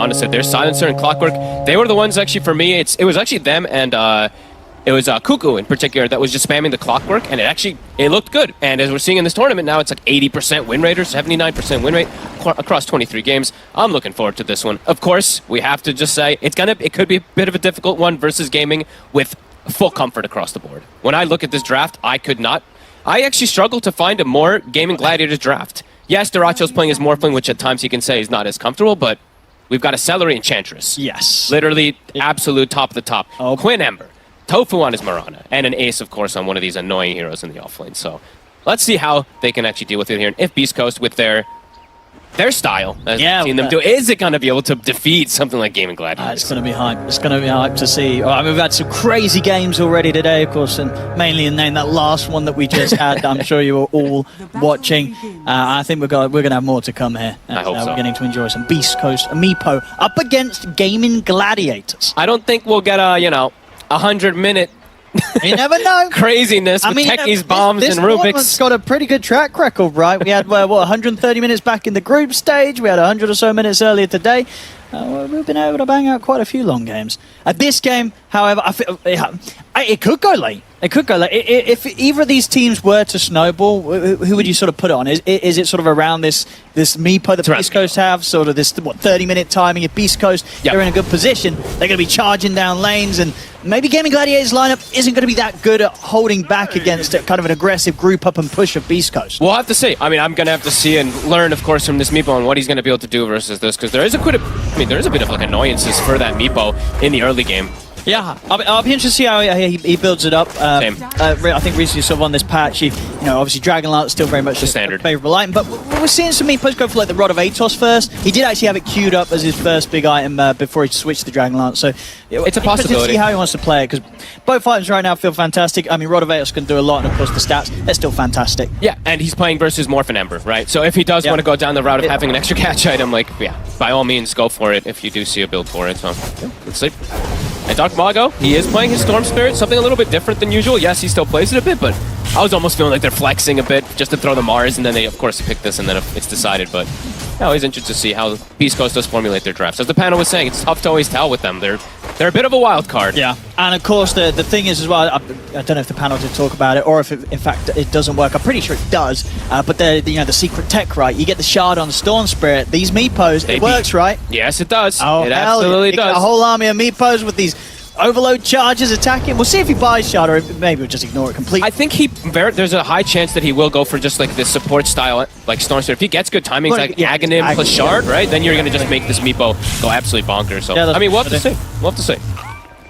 honest. Their Silencer and Clockwork, they were the ones actually for me. It was actually them and it was Cuckoo in particular that was just spamming the Clockwork, and it looked good. And as we're seeing in this tournament now, it's like 80% win rate or 79% win rate across 23 games. I'm looking forward to this one. Of course, we have to just say it could be a bit of a difficult one versus Gaming with full comfort across the board. When I look at this draft, I actually struggle to find a more Gaimin Gladiators draft. Yes, Duracho's playing as Morphling, which at times you can say is not as comfortable, but we've got a Celery Enchantress. Yes. Literally absolute top of the top. Oh. Quinn Ember, Tofu on his Mirana, and an Ace, of course, on one of these annoying heroes in the offlane. So let's see how they can actually deal with it here. And if BeastCoast, with their style, as we've seen them do, is it going to be able to defeat something like Gaimin Gladiators? It's going to be hype. It's going to be hype to see. I mean, we've had some crazy games already today, of course, and mainly in that last one that we just had. I'm sure you were all watching. I think we're going to have more to come here. I hope so. We're getting to enjoy some BeastCoast Meepo up against Gaimin Gladiators. I don't think we'll get a 100-minute you never know. Craziness with techies, bombs, and Rubik's. This got a pretty good track record, right? We had, 130 minutes back in the group stage. We had 100 or so minutes earlier today. We've been able to bang out quite a few long games. At this game, however, I feel it could go late. It could go late. If either of these teams were to snowball, who would you sort of put it on? Is it sort of around this Meepo that BeastCoast have? Sort of this 30-minute timing. If BeastCoast they're in a good position, they're going to be charging down lanes, and maybe Gaimin Gladiators lineup isn't going to be that good at holding back against kind of an aggressive group up and push of BeastCoast. We'll have to see. I mean, I'm going to have to see and learn, of course, from this Meepo on what he's going to be able to do versus this, because there is a bit of like annoyances for that Meepo in the early game. Yeah, I'll be interested to see how he builds it up. Same. I think recently sort of on this patch, obviously Dragonlance still very much the standard favourable item, but we're seeing some Meepos go for like the Rod of Atos first. He did actually have it queued up as his first big item before he switched to Dragonlance, so it's a possibility. To see how he wants to play it, because both items right now feel fantastic. I mean, Rod of Atos can do a lot, and of course the stats, they're still fantastic. Yeah, and he's playing versus Morphin Ember, right? So if he does want to go down the route of having an extra catch item, by all means, go for it if you do see a build for it. So let's see. And Dark Mago, he is playing his Storm Spirit, something a little bit different than usual. Yes, he still plays it a bit, but I was almost feeling like they're flexing a bit just to throw the Mars, and then they, of course, pick this, and then it's decided. But always interested to see how BeastCoast does formulate their drafts. As the panel was saying, it's tough to always tell with them. They're a bit of a wild card. Yeah, and of course, the thing is as well, I don't know if the panel did talk about it, or if in fact it doesn't work. I'm pretty sure it does, but the secret tech, right? You get the Shard on Storm Spirit. These Meepos, it works, right? Yes, it does. Oh, it absolutely does. A whole army of Meepos with these overload charges attacking. We'll see if he buys Shard, or maybe we'll just ignore it completely. I think there's a high chance that he will go for just like this support style, like Storm Spirit. If he gets good timing, like Aghanim plus Shard, right? Then you're going to just make this Meepo go absolutely bonkers. So I mean, we'll have to see. We'll have to see.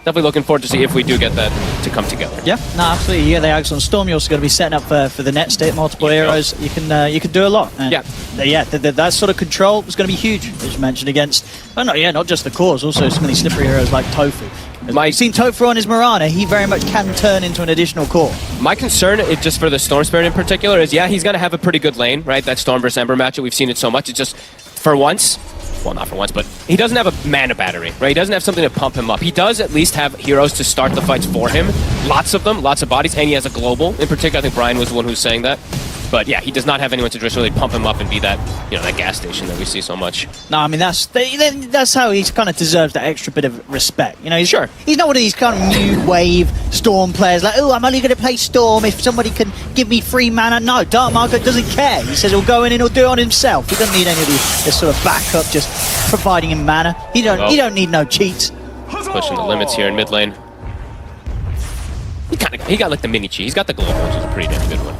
Definitely looking forward to see if we do get that to come together. Yeah, no, absolutely. You get the Ags on Storm. You're also going to be setting up for the net state, multiple heroes. You can do a lot. That sort of control is going to be huge, as you mentioned, against not just the cores, also some of these slippery heroes like Tofu. I've seen Tofu on his Mirana. He very much can turn into an additional core. My concern, just for the Storm Spirit in particular, is he's going to have a pretty good lane, right? That Storm vs Ember matchup, we've seen it so much. It's just for once. Well, not for once, but he doesn't have a mana battery, right? He doesn't have something to pump him up. He does at least have heroes to start the fights for him. Lots of them, lots of bodies, and he has a global. In particular, I think Brian was the one who's saying that. But yeah, he does not have anyone to just really pump him up and be that, that gas station that we see so much. No, I mean, that's how he kind of deserves that extra bit of respect. He's not one of these kind of new wave Storm players like, oh, I'm only going to play Storm if somebody can give me free mana. No, Dark Market doesn't care. He says he'll go in and he'll do it on himself. He doesn't need any of this sort of backup just providing him mana. He don't need no cheats. Pushing the limits here in mid lane. He got like the mini cheat. He's got the global, which is a pretty damn good one.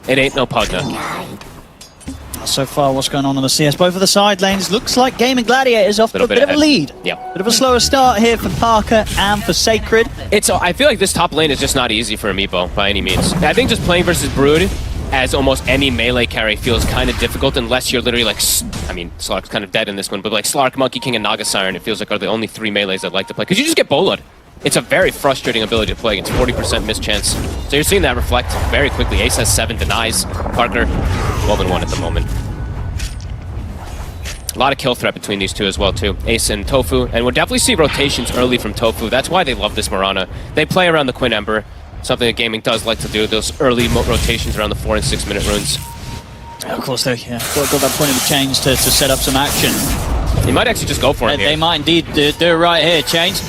It ain't no Pugna. So far, what's going on the CS? Both of the side lanes looks like Gaimin Gladiators off to a bit of a lead. Yep. Bit of a slower start here for Parker and for Sacred. I feel like this top lane is just not easy for a Meepo by any means. I think just playing versus Brood as almost any melee carry feels kind of difficult unless you're literally like, I mean, Slark's kind of dead in this one, but like Slark, Monkey King, and Naga Siren, it feels like are the only three melees I'd like to play. Because you just get Bolod. It's a very frustrating ability to play against 40% miss chance. So you're seeing that reflect very quickly. Ace has 7, denies. Parker, 12-1 at the moment. A lot of kill threat between these two as well, too. Ace and Tofu. And we'll definitely see rotations early from Tofu. That's why they love this Mirana. They play around the Quinn Ember. Something that Gaming does like to do. Those early rotations around the 4 and 6 minute runes. Of course, they got that point of change to set up some action. He might actually just go for it They here. might indeed do it right here. Change.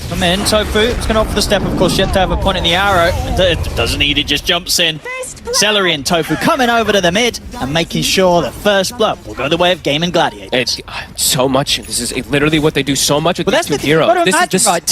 Come in, Tofu. It's going to opt for the step, of course. Yet to have a point in the arrow. It doesn't need it, just jumps in. Celery and Tofu coming over to the mid and making sure that first blood will go the way of Gaimin Gladiators. It's so much. This is literally what they do so much with But these that's two the thing. heroes. This This is is just right.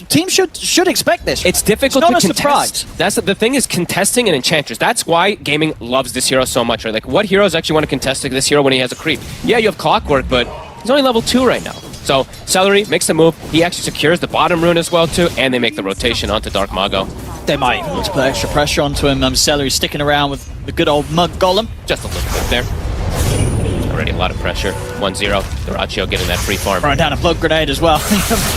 Teams should expect this. It's difficult It's not to a contest. surprise. That's the thing is contesting and Enchantress. That's why Gaming loves this hero so much. Right? Like, what heroes actually want to contest this hero when he has a creep? Yeah, you have Clockwork, but he's only level 2 right now. So Celery makes the move. He actually secures the bottom rune as well too, and they make the rotation onto Dark Mago. They might want to put extra pressure onto him. Celery sticking around with the good old Mud Golem. Just a little bit there. Already a lot of pressure. 1-0. Duraccio getting that free farm. Throwing down a blood grenade as well.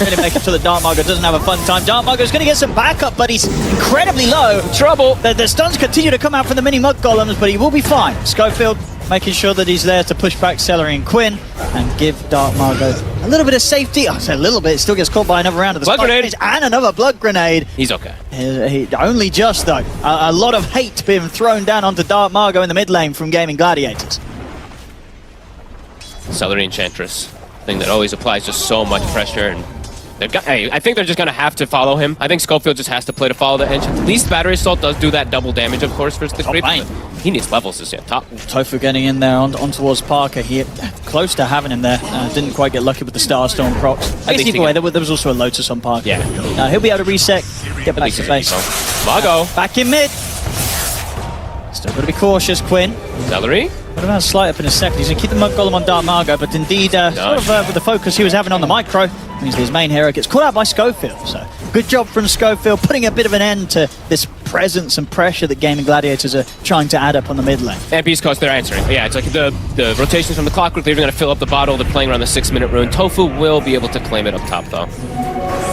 Really making sure that Dark Mago doesn't have a fun time. Dark Mago's going to get some backup, but he's incredibly low. Trouble. The stuns continue to come out from the mini Mud Golems, but he will be fine. Schofield making sure that he's there to push back Celery and Quinn and give Dark Mago a little bit of safety. I say a little bit, still gets caught by another round of the Blood grenade. and another blood grenade. He's okay. Only just though. A lot of hate being thrown down onto Dark Mago in the mid lane from Gaimin Gladiators. Celery Enchantress. Thing that always applies just so much pressure. And I think they're just going to have to follow him. I think Schofield just has to play to follow the engine. At least Battery Assault does do that double damage, of course, versus the creep. fine. He needs levels this year. Top. Tofu getting in there on towards Parker. He close to having him there. Didn't quite get lucky with the Starstorm procs. I guess either way, there was also a Lotus on Parker. Yeah. He'll be able to reset, get back to base. Mago. Back in mid. Still got to be cautious, Quinn. Celery. What about a slight up in a second? He's going to keep the Mud Golem on Dark Mago, but indeed, with the focus he was having on the micro, means his main hero gets caught out by Schofield. So, good job from Schofield, putting a bit of an end to this presence and pressure that Gaimin Gladiators are trying to add up on the mid lane. And BeastCoast, they're answering. Yeah, it's like the rotations from the Clockwork, they're even going to fill up the bottle. They're playing around the 6-minute rune. Tofu will be able to claim it up top, though.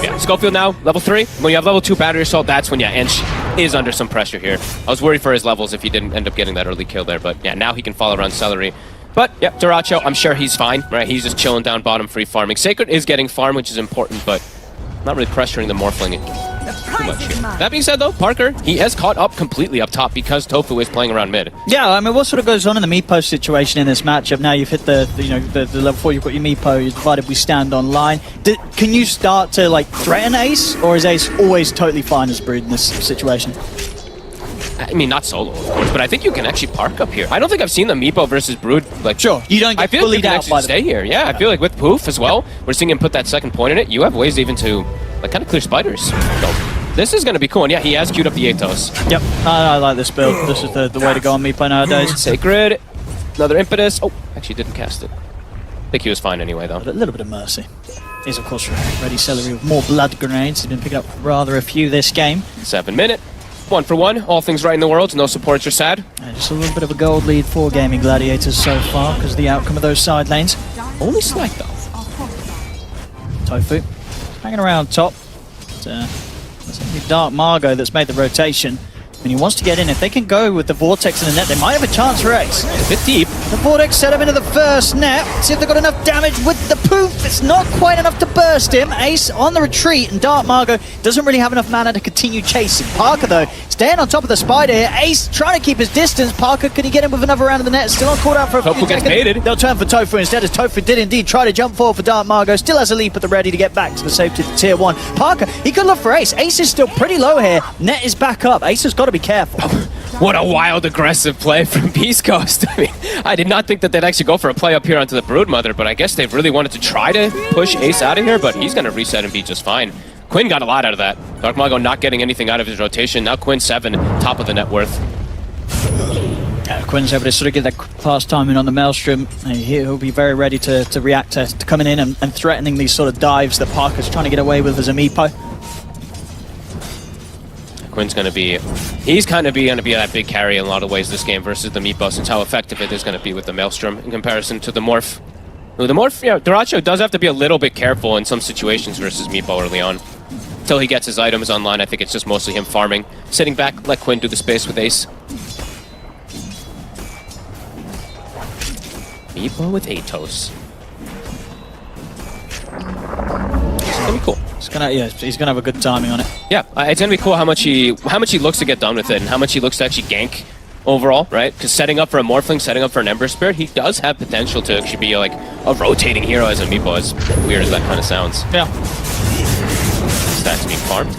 Yeah, Schofield now, level 3. When you have level 2 Battery Assault, that's when, Ench is under some pressure here. I was worried for his levels if he didn't end up getting that early kill there, but yeah, now he can follow around Celery. But, yeah, Duraccio, I'm sure he's fine, right? He's just chilling down bottom, free farming. Sacred is getting farm, which is important, but not really pressuring the Morphling too much here. That being said, though, Parker, he has caught up completely up top because Tofu is playing around mid. Yeah, I mean, what sort of goes on in the Meepo situation in this matchup? Now you've hit the level 4, you've got your Meepo, you've divided we stand online. Can you start to, like, threaten Ace, or is Ace always totally fine as Brood in this situation? I mean, not solo, of course, but I think you can actually park up here. I don't think I've seen the Meepo versus Brood, like... Sure, you don't get I feel like you bullied can out actually by stay here. Yeah, I feel like with Poof as well, we're seeing him put that second point in it. You have ways even to, like, kind of clear spiders. So, this is going to be cool. And yeah, he has queued up the Atos. Yep, I like this build. This is the way to go on Meepo nowadays. Sacred. Another Impetus. Oh, actually didn't cast it. I think he was fine anyway, though. A little bit of mercy. He's, of course, ready Celery with more blood grenades. He's been picking up rather a few this game. 7 minute. 1 for 1. All things right in the world. No supports are sad. And just a little bit of a gold lead for Gaimin Gladiators so far because of the outcome of those side lanes. Only slight, though. Tofu hanging around top. It's only Dark Mago that's made the rotation. I mean, he wants to get in. If they can go with the Vortex in the net, they might have a chance for Ace. A bit deep. The Vortex set him into the first net. See if they've got enough damage with the Poof. It's not quite enough to burst him. Ace on the retreat, and Dark Mago doesn't really have enough mana to continue chasing. Parker, though, staying on top of the spider here. Ace trying to keep his distance. Parker, could he get him with another round of the net? Still not caught out for a few Tofu gets seconds. baited. They'll turn for Tofu instead, as Tofu did indeed try to jump forward for Dark Mago. Still has a leap at the ready to get back to the safety of tier 1. Parker, he could look for Ace. Ace is still pretty low here. Net is back up. Ace has got to be careful. What a wild, aggressive play from BeastCoast. I mean, I did not think that they'd actually go for a play up here onto the Broodmother, but I guess they've really wanted to try to push Ace out of here, but he's going to reset and be just fine. Quinn got a lot out of that. Dark Mago not getting anything out of his rotation. Now Quinn 7, top of the net worth. Quinn's able to sort of get that fast timing on the Maelstrom. He'll be very ready to react to coming in and threatening these sort of dives that Parker's trying to get away with as a Meepo. Quinn's going to be... He's kind of going to be that big carry in a lot of ways this game versus the Meatball, since how effective it is going to be with the Maelstrom in comparison to the Morph. The Morph, yeah, Duraccio does have to be a little bit careful in some situations versus Meatball early on. Until he gets his items online, I think it's just mostly him farming. Sitting back, let Quinn do the space with Ace. Meatball with Atos. It's going to be cool. He's gonna have a good timing on it. Yeah, it's gonna be cool how much he looks to get done with it, and how much he looks to actually gank overall, right? Because setting up for a Morphling, setting up for an Ember Spirit, he does have potential to actually be like a rotating hero as a meepo, as weird as that kind of sounds. Yeah. Stacks being farmed.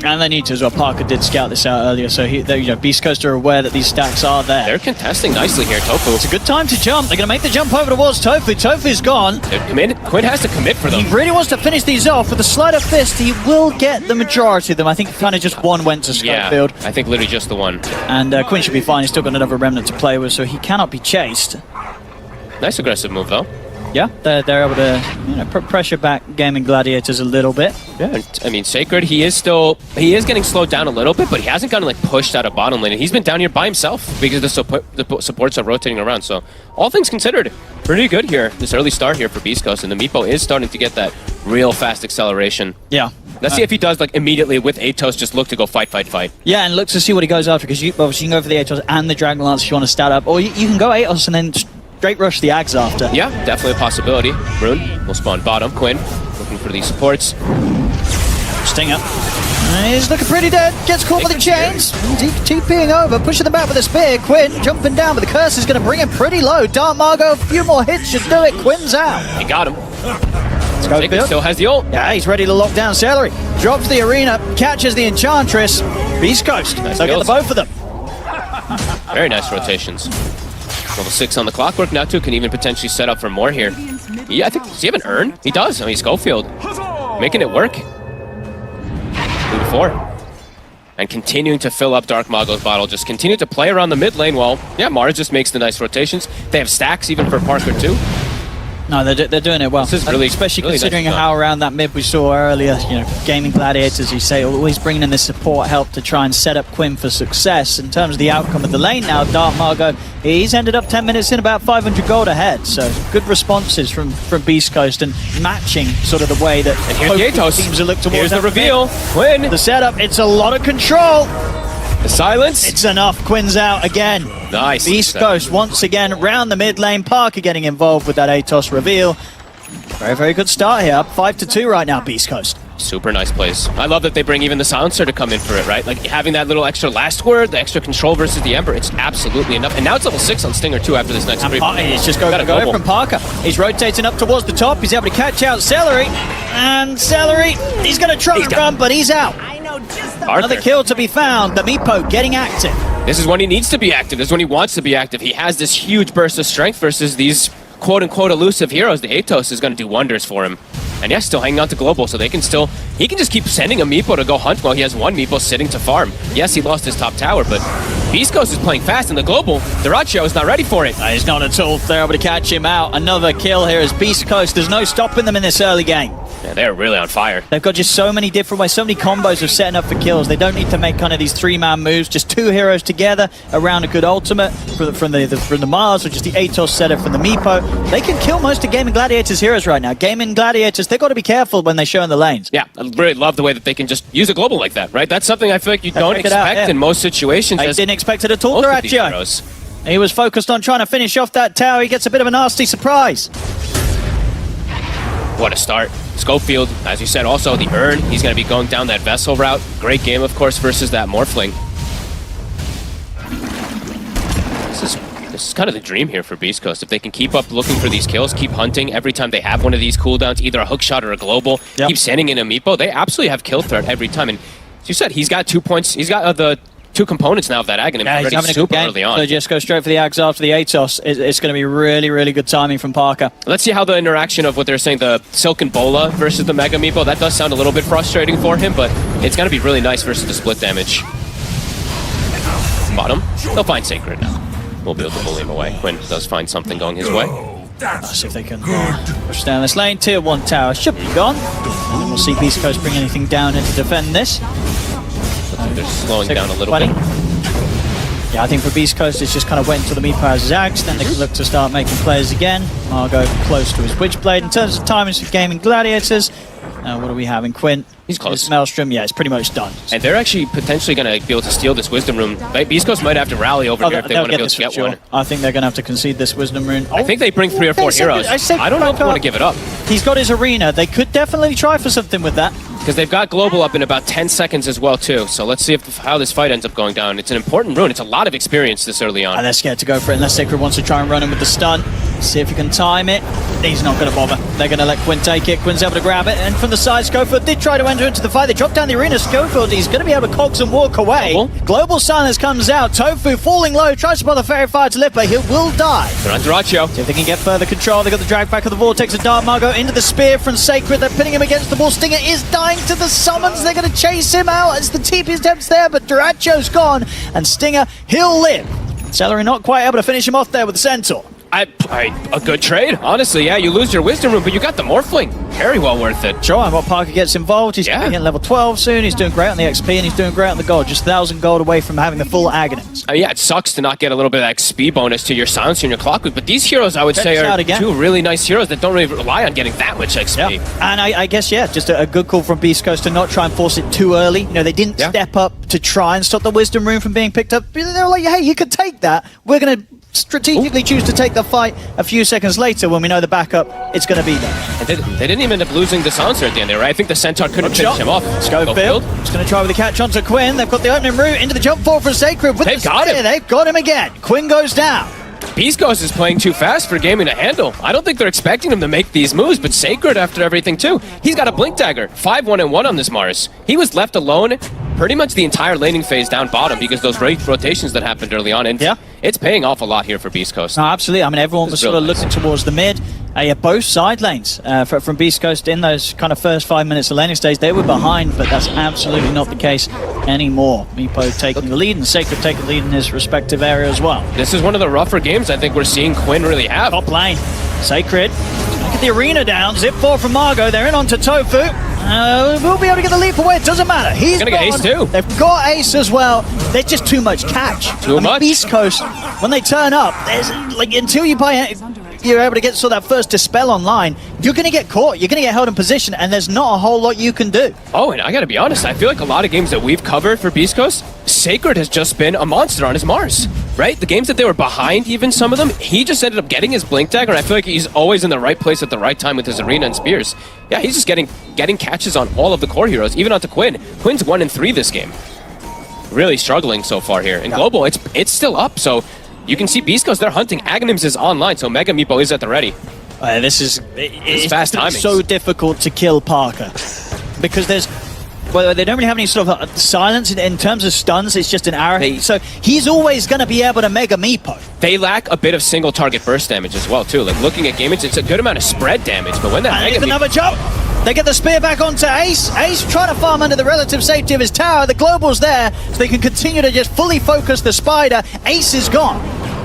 And they need to as well. Parker did scout this out earlier, so BeastCoast are aware that these stacks are there. They're contesting nicely here, Tofu. It's a good time to jump. They're going to make the jump over towards Tofu. Tofu's gone. Quinn has to commit for them. He really wants to finish these off. With a sleight of fist, he will get the majority of them. I think kind of just one went to Scopefield. I think literally just the one. And Quinn should be fine. He's still got another remnant to play with, so he cannot be chased. Nice aggressive move, though. Yeah, they're able to pressure back Gaimin Gladiators a little bit. Yeah, I mean, Sacred, he is getting slowed down a little bit, but he hasn't gotten like pushed out of bottom lane. And he's been down here by himself because the supports are rotating around. So all things considered, pretty good here. This early start here for BeastCoast, and the meepo is starting to get that real fast acceleration. Yeah. Let's see if he does like immediately with Atos just look to go fight. Yeah, and look to see what he goes after, because obviously you can go for the Atos and the Dragon Lance if you want to stat up, or you can go Atos and then straight rush the Ags after. Yeah, definitely a possibility. Rune will spawn bottom. Quinn looking for these supports. Stinger. He's looking pretty dead. Gets caught with the chains. TPing over, pushing them back with a spear. Quinn jumping down, but the curse is going to bring him pretty low. Dark Margot, a few more hits should do it. Quinn's out. He got him. Sacred still has the ult. Yeah, he's ready to lock down Celery. Drops the arena, catches the Enchantress. BeastCoast. Nice They'll get the both of them. Very nice rotations. Level 6 on the clockwork now too, can even potentially set up for more here. Yeah, I think, does he have an urn? He does. I mean, Schofield making it work. 2-4. And continuing to fill up Dark Mago's bottle. Just continue to play around the mid lane while, yeah, Mars just makes the nice rotations. They have stacks even for Parker too. No, they're doing it well. This is really, especially really considering nice how around that mid we saw earlier. Gaimin Gladiators, you say, always bringing in this support help to try and set up Quinn for success. In terms of the outcome of the lane now, Dark Margot, he's ended up 10 minutes in, about 500 gold ahead. So good responses from BeastCoast and matching sort of the way that both teams are looked towards. Here's the reveal. Quinn. The setup, it's a lot of control. The silence. It's enough. Quinn's out again. Nice. BeastCoast once again round the mid lane. Parker getting involved with that Atos reveal. Very, very good start here. Up 5-2 right now, BeastCoast. Super nice plays. I love that they bring even the silencer to come in for it, right? Like having that little extra last word, the extra control versus the Ember, it's absolutely enough. And now it's level 6 on Stinger too after this next brief. He's just going to go from Parker. He's rotating up towards the top. He's able to catch out Celery. And Celery, he's going to try and run, but he's out. Another kill to be found. The meepo getting active. This is when he needs to be active. This is when he wants to be active. He has this huge burst of strength versus these quote-unquote elusive heroes. The Atos is going to do wonders for him. And yeah, still hanging on to Global, so he can just keep sending a meepo to go hunt while he has one meepo sitting to farm. Yes, he lost his top tower, but BeastCoast is playing fast in the Global. Dyrachio is not ready for it. He's not at all. They're able to catch him out. Another kill here as BeastCoast. There's no stopping them in this early game. Yeah, they're really on fire. They've got just so many different ways, so many combos of setting up for kills. They don't need to make kind of these three-man moves. Just two heroes together around a good ultimate from the Mars, or just the Atos setup from the meepo. They can kill most of Gaimin Gladiators' heroes right now. Gaimin Gladiators, they've got to be careful when they show in the lanes. Yeah, I really love the way that they can just use a global like that, right? That's something I feel like you don't expect in most situations. I didn't expect it at all, Dyrachio. He was focused on trying to finish off that tower. He gets a bit of a nasty surprise. What a start. Schofield, as you said, also the urn. He's going to be going down that vessel route. Great game, of course, versus that Morphling. This is kind of the dream here for BeastCoast. If they can keep up looking for these kills, keep hunting every time they have one of these cooldowns, either a hook shot or a global, keep sending in a meepo, they absolutely have kill threat every time. And as you said, he's got 2 points. He's got the two components now of that Aghanim already super early on. So just go straight for the Ags after the Atos. It's going to be really, really good timing from Parker. Let's see how the interaction of what they're saying, the Silken Bola versus the Mega Meepo, that does sound a little bit frustrating for him, but it's going to be really nice versus the split damage. Bottom, they'll find Sacred now. We'll be able to bully him away. Quinn does find something going his way. Let's see if they can push down this lane. Tier 1 tower should be gone. And then we'll see BeastCoast bring anything down in to defend this. They're slowing down a little bit. Yeah, I think for BeastCoast, it's just kind of wait until the meepo has his Axe, then they can look to start making plays again. Margot close to his Witchblade. In terms of timings for Gaimin Gladiators, what do we have in Quinn? He's close. His Maelstrom, yeah, it's pretty much done. And they're actually potentially going to be able to steal this Wisdom Rune. BeastCoast might have to rally over here if they want to be able to get one. I think they're going to have to concede this Wisdom Rune. I think they bring 3 or 4 heroes. I don't know if they want to give it up. He's got his arena. They could definitely try for something with that. because they've got Global up in about 10 seconds as well, too. So let's see how this fight ends up going down. It's an important rune. It's a lot of experience this early on. And they're scared to go for it unless Sacred wants to try and run him with the stun. See if he can time it. He's not going to bother. They're going to let Quinn take it. Quinn's able to grab it. And from the side, Schofield did try to enter into the fight. They dropped down the arena. Schofield, he's going to be able to cogs and walk away. Global silence comes out. Tofu falling low. Tries to pull the fairy fire to Lippe. He will die. They're on Duracho. See if they can get further control. They got the drag back of the Vortex of Dark Margo into the spear from Sacred. They're pinning him against the wall. Stinger is dying to the summons. They're going to chase him out as the TP attempts there, but Duracho's gone. And Stinger, he'll live. Celery not quite able to finish him off there with the Centaur. A good trade, honestly. Yeah, you lose your Wisdom Rune, but you got the Morphling. Very well worth it. Sure, and what Parker gets involved, he's getting level 12 soon. He's doing great on the XP, and he's doing great on the gold. Just 1,000 gold away from having the full Aghanim's. Yeah, it sucks to not get a little bit of XP bonus to your Silencer and your Clockwork, but these heroes, I would say, are two really nice heroes that don't really rely on getting that much XP. Yeah. And I guess, just a good call from BeastCoast to not try and force it too early. You know, they didn't step up to try and stop the Wisdom Rune from being picked up. They were like, hey, you could take that. We're going to strategically choose to take the fight a few seconds later when we know the backup it's going to be there. And they didn't even end up losing the Silencer at the end there, right? I think the Centaur couldn't finish him off. Schofield is going to try with the catch onto Quinn. They've got the opening route into the jump forward for Sacred. They've got him. They've got him again. Quinn goes down. BeastCoast is playing too fast for Gaimin to handle. I don't think they're expecting him to make these moves, but Sacred after everything too. He's got a Blink Dagger, 5-1-1 on this Mars. He was left alone pretty much the entire laning phase down bottom because those rotations that happened early on, and it's paying off a lot here for BeastCoast. No, absolutely. I mean, everyone was sort of looking towards the mid. Both side lanes from BeastCoast in those kind of first 5 minutes of laning stage, they were behind, but that's absolutely not the case anymore. Meepo taking the lead and Sacred taking the lead in his respective area as well. This is one of the rougher games I think we're seeing Quinn really have. Top lane, Sacred. Look at the arena down. Zip 4 from Margo. They're in onto Tofu. We'll be able to get the leap away. It doesn't matter. He's gonna get Ace too. They've got Ace as well. They're just too much catch. Too much. BeastCoast, when they turn up, there's like until you're able to get sort of that first dispel online, you're going to get caught. You're going to get held in position, and there's not a whole lot you can do. Oh, and I got to be honest. I feel like a lot of games that we've covered for BeastCoast, Sacred has just been a monster on his Mars, right? The games that they were behind, even some of them, he just ended up getting his Blink Dagger, and I feel like he's always in the right place at the right time with his arena and spears. Yeah, he's just getting catches on all of the core heroes, even onto Quinn. Quinn's 1-3 this game. Really struggling so far here. In Global, it's still up, so you can see BeastCoast, they're hunting. Aghanims is online, so Mega Meepo is at the ready. It's fast timing. So difficult to kill Parker because they don't really have any sort of silence in terms of stuns. It's just an arrow. So he's always going to be able to Mega Meepo. They lack a bit of single target burst damage as well too. Like looking at Gaimin, it's a good amount of spread damage, but when that Mega another jump. They get the spear back onto Ace. Ace trying to farm under the relative safety of his tower. The Global's there, so they can continue to just fully focus the Spider. Ace is gone.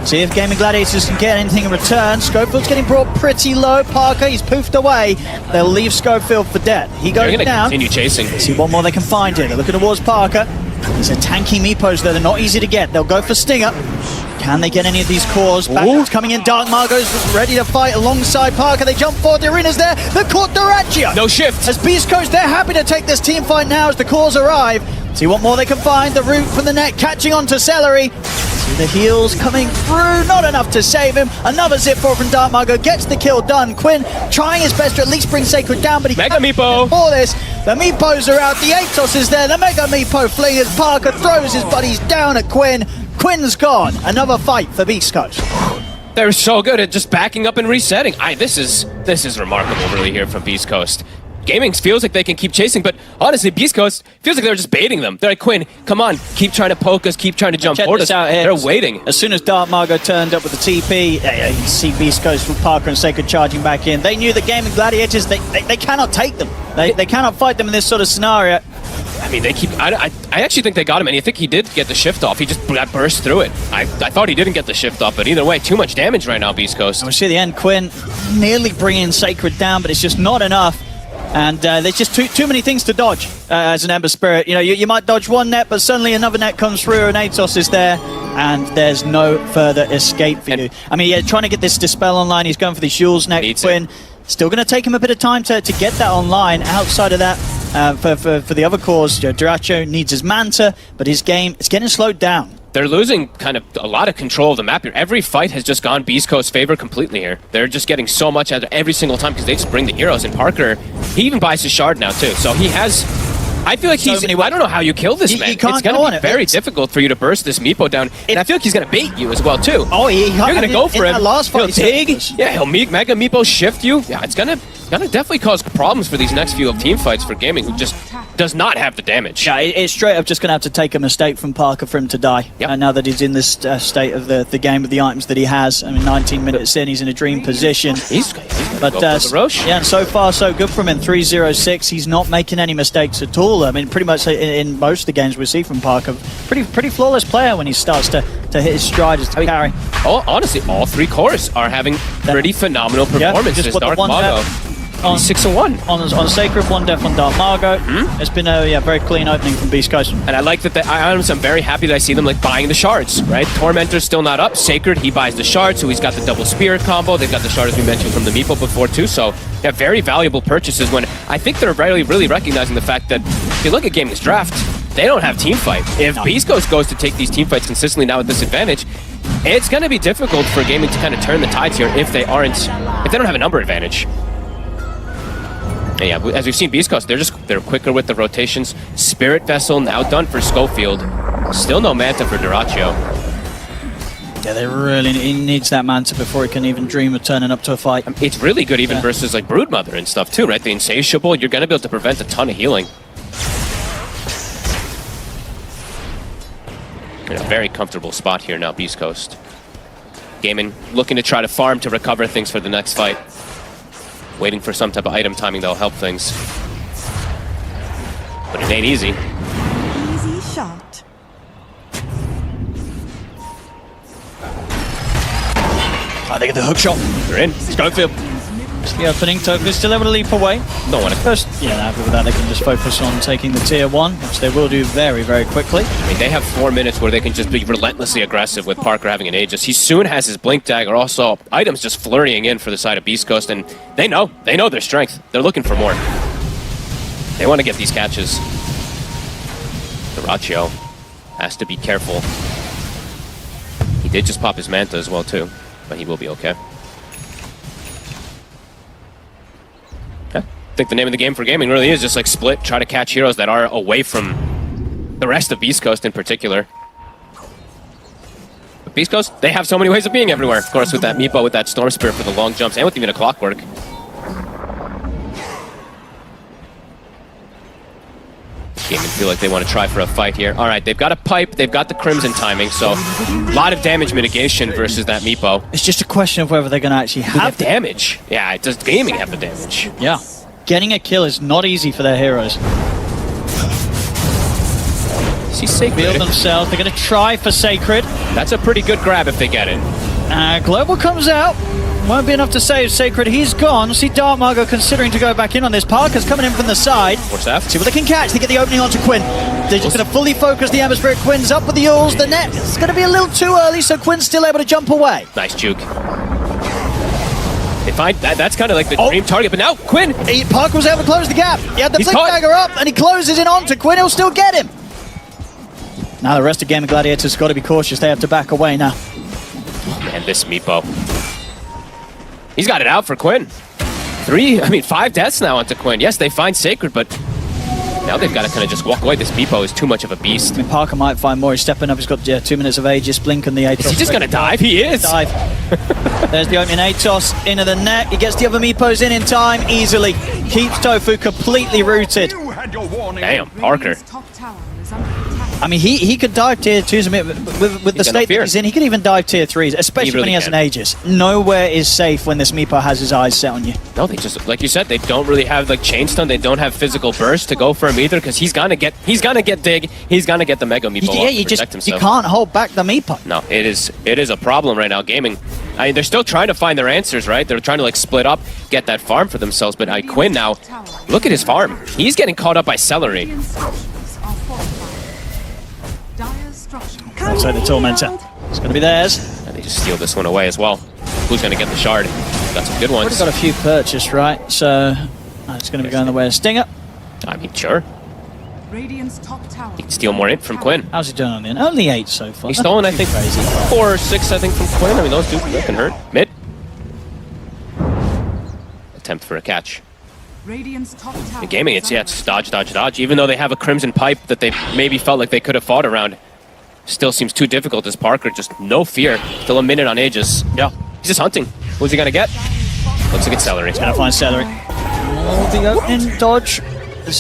See if Gaimin Gladiators can get anything in return. Schofield's getting brought pretty low. Parker, he's poofed away. They'll leave Schofield for dead. He goes They're gonna down. Continue chasing. See what more they can find here. They're looking towards Parker. There's a tanky Meepos there. They're not easy to get. They'll go for Stinger. Can they get any of these cores? Backwards coming in. Dark Margo's ready to fight alongside Parker. They jump forward. The arena's there. They're caught Duracho. No shift. As BeastCoast, they're happy to take this team fight now as the cores arrive. See what more they can find. The root from the net catching onto Celery. See the heals coming through. Not enough to save him. Another zip forward from Dark Margo gets the kill done. Quinn trying his best to at least bring Sacred down, but he Mega Meepo. For this. The Meepos are out. The Atos is there. The Mega Meepo fling as Parker throws his buddies down at Quinn. Quinn's gone. Another fight for BeastCoast. They're so good at just backing up and resetting. This is remarkable really here from BeastCoast. Gaming feels like they can keep chasing, but honestly, BeastCoast feels like they're just baiting them. They're like, Quinn, come on, keep trying to poke us, keep trying to jump forward us. They're waiting. As soon as Dark Margo turned up with the TP, you see BeastCoast with Parker and Sacred charging back in. They knew that Gaimin Gladiators, they cannot take them. They cannot fight them in this sort of scenario. I mean, they keep. I actually think they got him, and I think he did get the shift off. He just burst through it. I thought he didn't get the shift off, but either way, too much damage right now, BeastCoast. And we see the end. Quinn nearly bringing Sacred down, but it's just not enough. And there's just too many things to dodge as an Ember Spirit. You know, you might dodge one net, but suddenly another net comes through, and Atos is there, and there's no further escape for you. I mean, trying to get this Dispel online. He's going for the Jules next. Quinn. Still going to take him a bit of time to get that online. Outside of that, for the other cores, Duracho needs his Manta, but his game is getting slowed down. they're losing kind of a lot of control of the map here. Every fight has just gone BeastCoast's favor completely here. They're just getting so much out of every single time because they just bring the heroes. And Parker, he even buys his shard now too. So he has... I feel like he's... I don't know how you kill this man. It's going to be very difficult for you to burst this Meepo down. And I feel like he's going to bait you as well too. Oh, you're going to go for him. Last fight, he'll dig. Yeah, he'll Mega Meepo shift you. Yeah, it's going to definitely cause problems for these next few team fights for Gaimin, who just does not have the damage. Yeah, it's straight up just going to have to take a mistake from Parker for him to die. Yep. Now that he's in this state of the game with the items that he has. I mean, 19 minutes in, he's in a dream position. He's going to but go for the Roche. Yeah, and so far so good from him. 3-0-6. He's not making any mistakes at all. I mean, pretty much in most of the games we see from Parker, pretty flawless player when he starts to hit his stride as to carry. Honestly, all three cores are having pretty phenomenal performances. Just Dark Mago. On 6-1 on Sacred, 1 death on Dark Margo. It's been a very clean opening from BeastCoast. And I like that. I'm very happy that I see them like buying the shards. Right, Tormentor's still not up. Sacred, he buys the shard, so he's got the double spirit combo. They've got the shard as we mentioned from the Meepo before too. So yeah, very valuable purchases. When I think they're really recognizing the fact that if you look at Gamin's draft, they don't have team fight. If BeastCoast goes to take these team fights consistently now with this advantage, it's going to be difficult for Gaimin to kind of turn the tides here if they don't have a number advantage. And yeah, as we've seen BeastCoast, they're quicker with the rotations. Spirit Vessel now done for Schofield. Still no Manta for Duraccio. Yeah, he needs that Manta before he can even dream of turning up to a fight. It's really good even versus like Broodmother and stuff too, right? The Insatiable, you're going to be able to prevent a ton of healing. In a very comfortable spot here now, BeastCoast. Gaimin looking to try to farm to recover things for the next fight. Waiting for some type of item timing that'll help things. But it ain't easy. Easy shot. They get the hook shot. They're in. Schofield. The opening. Toku's still able to leap away. Don't want to. First, happy with that. They can just focus on taking the tier 1, which they will do very quickly. I mean, they have 4 minutes where they can just be relentlessly aggressive with Parker having an Aegis. He soon has his Blink Dagger. Also, items just flurrying in for the side of BeastCoast, and they know their strength. They're looking for more. They want to get these catches. Duraccio has to be careful. He did just pop his Manta as well too, but he will be okay. I think the name of the game for Gaimin really is just like split, try to catch heroes that are away from the rest of BeastCoast in particular. But BeastCoast, they have so many ways of being everywhere. Of course, with that Meepo, with that Storm Spirit for the long jumps, and with even a Clockwork. Gaimin feel like they want to try for a fight here. All right, they've got a pipe, they've got the Crimson timing, so a lot of damage mitigation versus that Meepo. It's just a question of whether they're going to actually have the damage. Yeah, does Gaimin have the damage? Yeah. Getting a kill is not easy for their heroes. See Sacred. Build themselves. They're going to try for Sacred. That's a pretty good grab if they get it. Global comes out. Won't be enough to save Sacred. He's gone. See Dark Margo considering to go back in on this. Parker's coming in from the side. What's that? See what they can catch. They get the opening onto Quinn. They're just going to fully focus the Amber Spirit. Quinn's up with the Yules. The net is going to be a little too early, so Quinn's still able to jump away. Nice juke. They find that's kind of like the dream target, but now Quinn! Parker was able to close the gap. He had the Blink Dagger up, and he closes in onto Quinn. He'll still get him. Now the rest of Gaimin Gladiators has got to be cautious. They have to back away now. Oh man, this Meepo. He's got it out for Quinn. 5 deaths now onto Quinn. Yes, they find Sacred, but now they've got to kind of just walk away. This Meepo is too much of a beast. I mean, Parker might find more. He's stepping up. He's got 2 minutes of Aegis, Blink, and the Atos. Is he just going to dive? He is. Dive. There's the opening Atos into the net. He gets the other Meepos in time easily. Keeps Tofu completely rooted. Damn, Parker. I mean, he could dive tier 2s with the state that he's in. He could even dive tier 3s, especially when he has an Aegis. Nowhere is safe when this Meepo has his eyes set on you. No, they just, like you said, they don't really have like chain stun. They don't have physical burst to go for him either, because he's gonna get dig. He's gonna get the Mega Meepo. Yeah, you can't hold back the Meepo. No, it is a problem right now. Gaimin, I mean, they're still trying to find their answers, right? They're trying to like split up, get that farm for themselves. But Quinn now, look at his farm. He's getting caught up by Celery. So the Tormentor. It's going to be theirs. And they just steal this one away as well. Who's going to get the shard? Got some good ones. Already got a few purchased, right? So it's going to be going the way of Stinger. I mean, sure. Radiant's top tower. He can steal more int from Quinn. How's he doing on the end? Only 8 so far. He's stolen, I Nothing think, too crazy. 4 or 6, I think, from Quinn. I mean, those two that can hurt. Mid. Attempt for a catch. Radiant's top tower. The gaming, it's dodge, dodge, dodge. Even though they have a Crimson Pipe that they maybe felt like they could have fought around, still seems too difficult as Parker, just no fear. Still a minute on Aegis. Yeah, he's just hunting. Who's he gonna get? Looks like it's Celery. He's gonna find Celery. Oh, the opening dodge.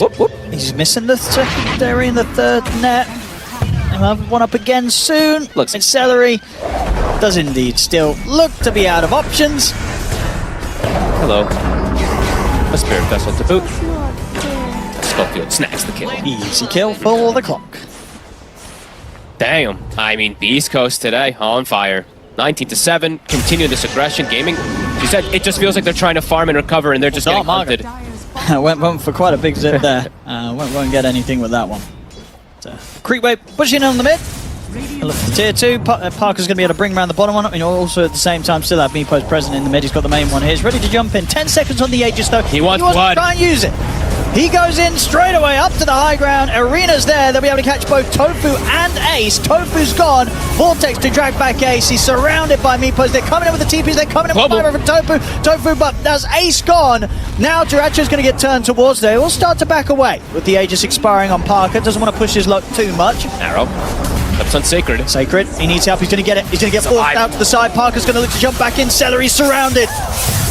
Whoop, whoop. He's missing the secondary and the third net. He'll have one up again soon. Looks- It's Celery. Does indeed still look to be out of options. Hello. A Spirit Vessel to boot. Schofield snags the kill. Easy kill for the clock. Damn. I mean, BeastCoast today on fire. 19-7. Continue this aggression. Gaming. She said it just feels like they're trying to farm and recover, and they're just getting hunted. went for quite a big zip there. Won't get anything with that one. Creep wave pushing on the mid. Look for the tier 2. Parker's going to be able to bring around the bottom one. You know, also at the same time, still have Meepo's present in the mid. He's got the main one here. He's ready to jump in. 10 seconds on the Aegis though. He wants blood. Try and use it. He goes in straight away up to the high ground. Arena's there. They'll be able to catch both Tofu and Ace. Tofu's gone. Vortex to drag back Ace. He's surrounded by Meepos. They're coming in with the TPs. They're coming in with fire from Tofu, but there's Ace gone. Now Jiracho's going to get turned towards there. He'll start to back away with the Aegis expiring on Parker. Doesn't want to push his luck too much. Arrow. That's on Sacred. Sacred, he needs help. He's going to get it. He's going to get forced out to the side. Parker's going to look to jump back in. Celery's surrounded.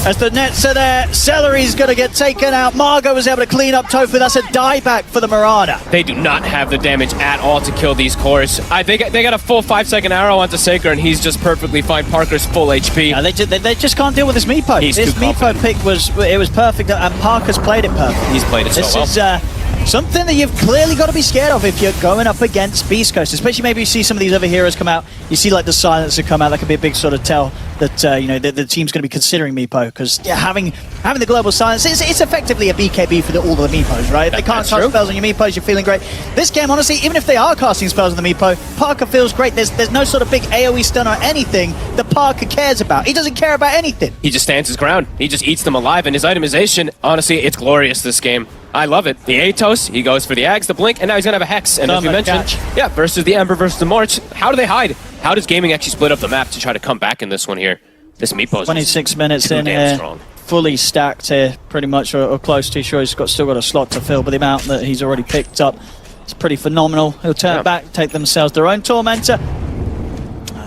As the nets are there, Celery's going to get taken out. Margot was able to clean up Tofu. That's a dieback for the Marauder. They do not have the damage at all to kill these cores. They got a full 5-second arrow onto Sacred, and he's just perfectly fine. Parker's full HP. No, they just can't deal with this Meepo. He's This too Meepo confident. pick was perfect, and Parker's played it perfect. He's played it so This well. is something that you've clearly got to be scared of if you're going up against BeastCoast. Especially maybe you see some of these other heroes come out. You see like the Silencer come out. That could be a big sort of tell that you know the team's going to be considering Meepo, because having the global silence, it's effectively a BKB for all the Meepos, right? If they can't cast spells on your Meepos, you're feeling great. This game, honestly, even if they are casting spells on the Meepo, Parker feels great. There's no sort of big AoE stun or anything that Parker cares about. He doesn't care about anything. He just stands his ground. He just eats them alive, and his itemization, honestly, it's glorious this game. I love it. The Atos, he goes for the Ags, the Blink, and now he's going to have a Hex. And as we mentioned, yeah, versus the Ember versus the March. How do they hide? How does Gaming actually split up the map to try to come back in this one here? This Meepo's 26 minutes in here, strong. fully stacked here, pretty much, or close to. Sure, he's still got a slot to fill, but the amount that he's already picked up, it's pretty phenomenal. He'll turn back, take themselves their own Tormentor.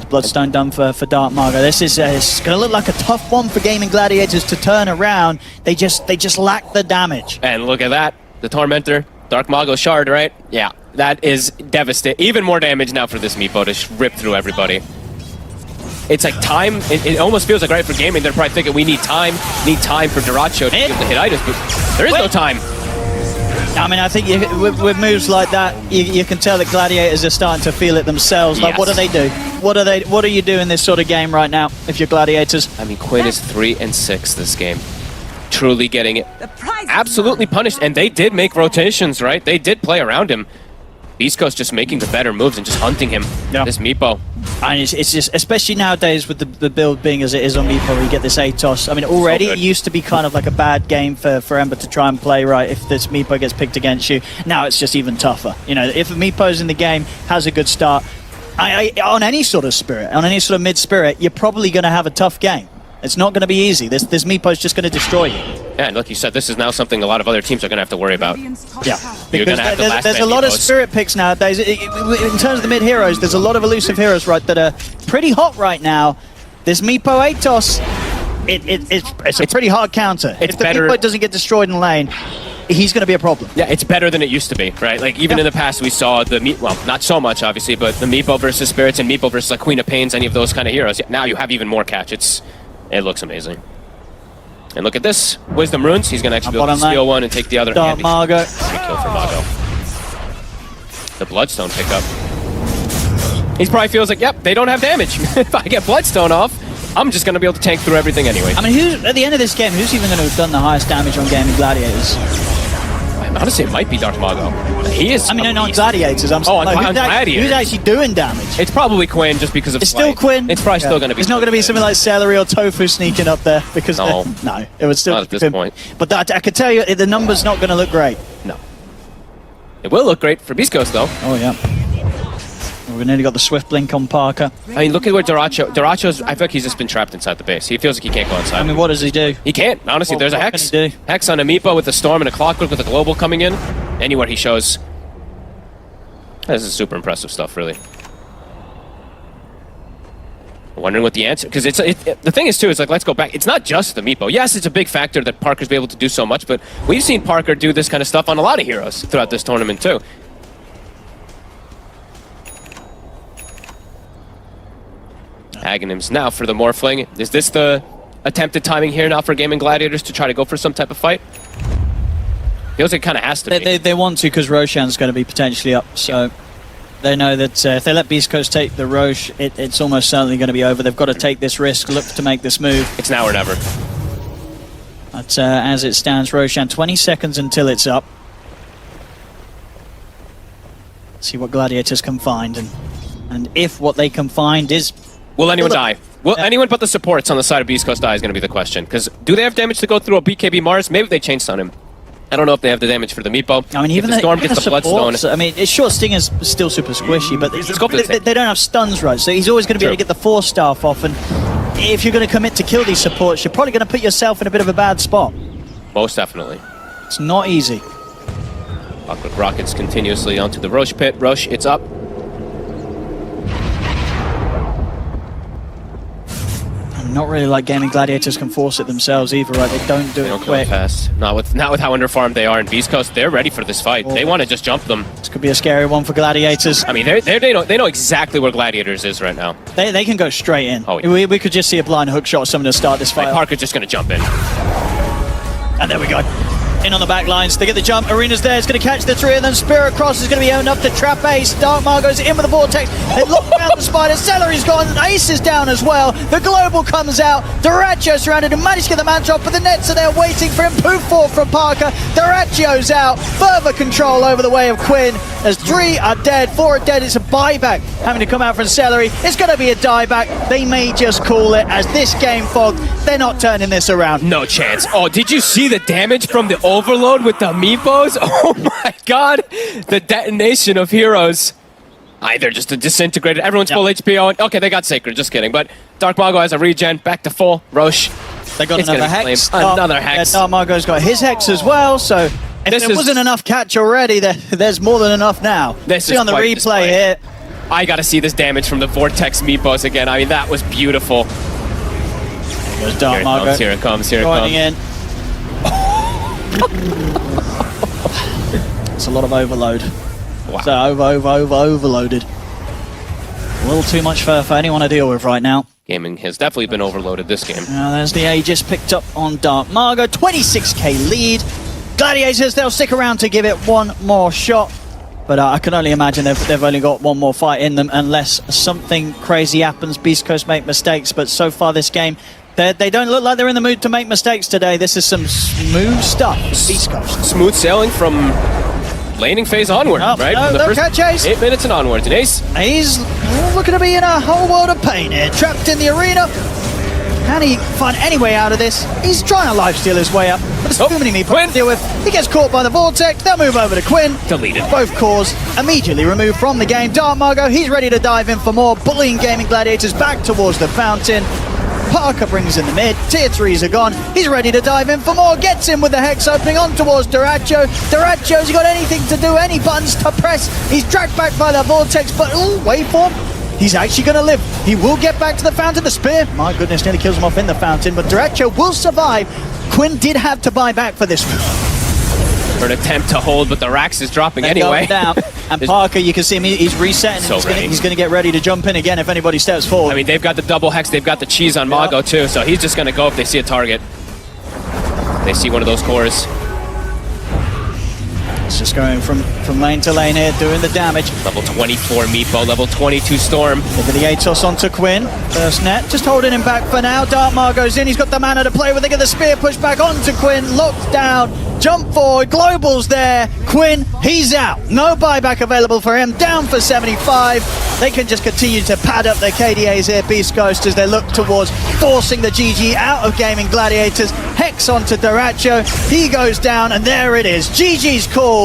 Bloodstone done for Dark Margo. This is it's going to look like a tough one for Gaimin Gladiators to turn around. They just lack the damage. And look at that. The Tormentor, Dark Mago Shard, right? Yeah, that is devastating. Even more damage now for this Meepo to rip through everybody. It's like time. It almost feels like right for Gaming. They're probably thinking we need time for Jiracho to be able to hit items, but there is no time. I mean, I think with moves like that, you can tell that Gladiators are starting to feel it themselves. Like, what do they do? What are you doing in this sort of game right now if you're Gladiators? I mean, Quinn is 3-6 this game. Truly getting it absolutely punished, and they did make rotations, right? They did play around him. BeastCoast just making the better moves and just hunting him. Yeah. This Meepo. And it's just, especially nowadays with the build being as it is on Meepo, where you get this Atos. I mean, already it used to be kind of like a bad game for Ember to try and play, right, if this Meepo gets picked against you. Now it's just even tougher. You know, if Meepo's in the game, has a good start, on any sort of spirit, on any sort of mid-spirit, you're probably going to have a tough game. It's not going to be easy. This Meepo's just going to destroy you. Yeah, and like you said, this is now something a lot of other teams are going to have to worry about. Yeah, You're because have the there's a lot of spirit picks nowadays. In terms of the mid heroes, there's a lot of elusive heroes, right, that are pretty hot right now. This Meepo Atos, it's a pretty hard counter. If the Meepo doesn't get destroyed in lane, he's going to be a problem. Yeah, it's better than it used to be, right? Like, even in the past, we saw well, not so much, obviously, but the Meepo versus Spirits and Meepo versus like Queen of Pains, any of those kind of heroes. Now you have even more catch. It looks amazing. And look at this. Wisdom Runes. He's going to actually be able to steal one and take the other. Dark Margo. Great kill for Mago. The Bloodstone pickup. He probably feels like, yep, they don't have damage. If I get Bloodstone off, I'm just going to be able to tank through everything anyway. I mean, at the end of this game, who's even going to have done the highest damage on Gaimin Gladiators? Honestly, it might be Dark Mago. He is. I mean, no, not Gladiators. I'm on Gladiators. Who's actually doing damage? It's probably Quinn, just because of It's still Quinn. It's probably still going to be. It's not going to be something like Celery or Tofu sneaking up there, because no, it would still not at this point. But I can tell you, the number's not going to look great. No. It will look great for BeastCoast, though. Oh, yeah. We've nearly got the swift blink on Parker. I mean, look at where Daracho's... I feel like he's just been trapped inside the base. He feels like he can't go inside. I mean, what does he do? He can't. Honestly, there's a What Hex. can he do? Hex on a Meepo with a Storm and a Clockwork with a Global coming in. Anywhere he shows. This is super impressive stuff, really. Wondering what the answer... Because the thing is, too, is like, let's go back. It's not just the Meepo. Yes, it's a big factor that Parker's been able to do so much, but we've seen Parker do this kind of stuff on a lot of heroes throughout this tournament, too. Aghanims now for the Morphling. Is this the attempted timing here now for Gaimin Gladiators to try to go for some type of fight? Feels like it kind of has to be. They want to because Roshan's going to be potentially up, so they know that if they let BeastCoast take the Roche, it's almost certainly going to be over. They've got to take this risk, look to make this move. It's now or never. But as it stands, Roshan, 20 seconds until it's up. See what Gladiators can find, and if what they can find is... Will anyone die? Will anyone but the supports on the side of BeastCoast die is going to be the question. Because do they have damage to go through a BKB Mars? Maybe they changed on him. I don't know if they have the damage for the Meepo. I mean, even if the Storm even gets the Bloodstone. I mean, it's sure Stinger's still super squishy, but go for the they don't have stuns, right? So he's always going to be able to get the 4-staff off, and if you're going to commit to kill these supports, you're probably going to put yourself in a bit of a bad spot. Most definitely. It's not easy. Clockwork Rockets continuously onto the Roche pit. Roche, it's up. Not really like Gaimin Gladiators can force it themselves either, right? They don't do it quick. Fast. Not with how underfarmed they are in BeastCoast. They're ready for this fight. They want to just jump them. This could be a scary one for Gladiators. I mean, they know exactly where Gladiators is right now. They can go straight in. Oh, yeah. We could just see a blind hook shot of someone to start this fight. Parker's just going to jump in. And there we go. In on the back lines, they get the jump. Arena's there, it's going to catch the three, and then Spirit Cross is going to be enough to trap Ace. Darkmar goes in with the Vortex. They lock down the Spider. Celery's gone. Ace is down as well. The Global comes out. Daracho surrounded and managed to get the man drop, but the Nets are there waiting for him. Poof forth from Parker. Daracho's out. Further control over the way of Quinn. As 3 are dead, 4 are dead. It's a buyback having to come out from Celery. It's going to be a dieback. They may just call it as this game fogged. They're not turning this around. No chance. Oh, did you see the damage from the overload with the Meepos? Oh my god. The detonation of heroes. They're just a disintegrated. Everyone's full HP on. Okay, they got Sacred. Just kidding. But Dark Mago has a regen. Back to full. Roche. They got another Hex. Another Hex. Dark Mago's got his Hex as well, so... If there wasn't enough catch already, there's more than enough now. This See on the replay here. I gotta see this damage from the Vortex Meepos again. I mean, that was beautiful. There's Dark Mago. Here it comes. Joining in. It's a lot of overload. Wow. So overloaded. A little too much for anyone to deal with right now. Gaming has definitely been overloaded this game. Now there's the Aegis picked up on Dark Mago. 26k lead. Gladiators, they'll stick around to give it one more shot. But I can only imagine they've only got one more fight in them unless something crazy happens. BeastCoast make mistakes, but so far this game, they don't look like they're in the mood to make mistakes today. This is some smooth stuff for BeastCoast. Smooth sailing from laning phase onward, right? No, the first catch Ace. 8 minutes and onwards. And Ace? He's looking to be in a whole world of pain here. Trapped in the arena. Can he find any way out of this? He's trying to lifesteal his way up, but there's too many people to deal with. He gets caught by the Vortex. They'll move over to Quinn. Deleted. Both cores immediately removed from the game. Dark Mago, he's ready to dive in for more, bullying Gaimin Gladiators back towards the fountain. Parker brings in the mid. Tier 3s are gone. He's ready to dive in for more. Gets in with the Hex opening on towards Daracho. Daracho's got anything to do, any buttons to press. He's dragged back by the Vortex, but waveform. He's actually going to live. He will get back to the fountain. The spear, my goodness, nearly kills him off in the fountain, but Daracho will survive. Quinn did have to buy back for this one. For an attempt to hold, but the Rax is dropping anyway. Down. And Parker, you can see him, he's resetting. So he's going to get ready to jump in again if anybody steps forward. I mean, they've got the double Hex, they've got the cheese on Mago too, so he's just going to go if they see a target. They see one of those cores. It's just going from lane to lane here, doing the damage. Level 24 Meepo, level 22 Storm. Look at the Atos onto Quinn. First net, just holding him back for now. Darkmar goes in, he's got the mana to play with. They get the spear pushed back onto Quinn, locked down, jump forward, Global's there. Quinn, he's out. No buyback available for him, down for 75. They can just continue to pad up their KDAs here, BeastCoast, as they look towards forcing the GG out of Gaimin Gladiators. Hex onto Daracho, he goes down, and there it is. GG's called.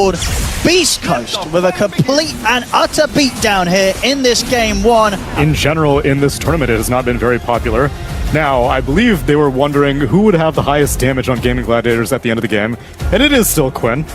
BeastCoast with a complete and utter beatdown here in this game 1. In general, in this tournament, it has not been very popular. Now, I believe they were wondering who would have the highest damage on Gaimin Gladiators at the end of the game, and it is still Quinn.